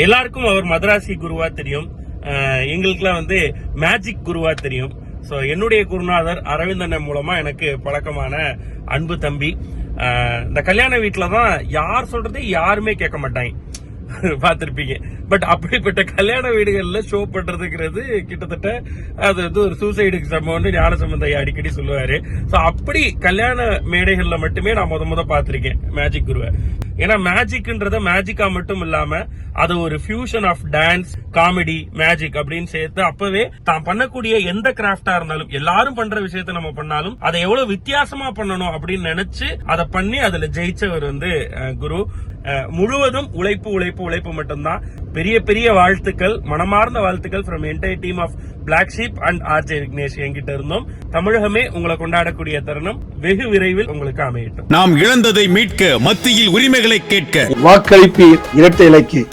எல்லாருக்கும் அவர் மதராசி குருவா தெரியும். எங்களுக்குலாம் வந்து மேஜிக் குருவா தெரியும். சோ என்னுடைய குருநாதர் அரவிந்தன் மூலமா எனக்கு பழக்கமான அன்பு தம்பி. இந்த கல்யாண வீட்டுலதான் யார் சொல்றதே யாருமே கேட்க மாட்டாங்க, பாத்திருப்பீங்க. பட் அப்படிப்பட்ட கல்யாண வீடுகள்ல ஷோ பண்றதுங்கிறது கிட்டத்தட்ட அது வந்து ஒரு சூசைடுக்கு சம்பவம்னு ஞானசம்பந்த அடிக்கடி சொல்லுவாரு. சோ அப்படி கல்யாண மேடைகள்ல மட்டுமே நான் முத பாத்திருக்கேன் மேஜிக் குருவை. ஏன்னா மேஜிக்ன்றத மேஜிக்கா மட்டும் இல்லாம அது ஒரு fusion of dance, comedy, magic அப்படின்னு சேர்த்து அப்பவே தான் பண்ணக்கூடிய எந்த கிராஃப்டா இருந்தாலும், எல்லாரும் பண்ற விஷயத்த நம்ம பண்ணாலும் அதை எவ்வளவு வித்தியாசமா பண்ணணும் அப்படின்னு நினைச்சு அதை பண்ணி அதுல ஜெயிச்சவர் வந்து குரு. முழுவதும் உழைப்பு உழைப்பு உழைப்பு மட்டும்தான். பெரிய பெரிய வாழ்த்துக்கள், மனமார்ந்த வாழ்த்துக்கள் from entire team of Black Sheep and RJ Vignesh என்கிட்ட இருந்தோம். தமிழகமே உங்களை கொண்டாடக்கூடிய தருணம் வெகு விரைவில் உங்களுக்கு அமையட்டும். நாம் இழந்ததை மீட்க, மத்தியில் உரிமைகளை கேட்க வாக்களிப்பீர் இரட்டை இலைக்கு.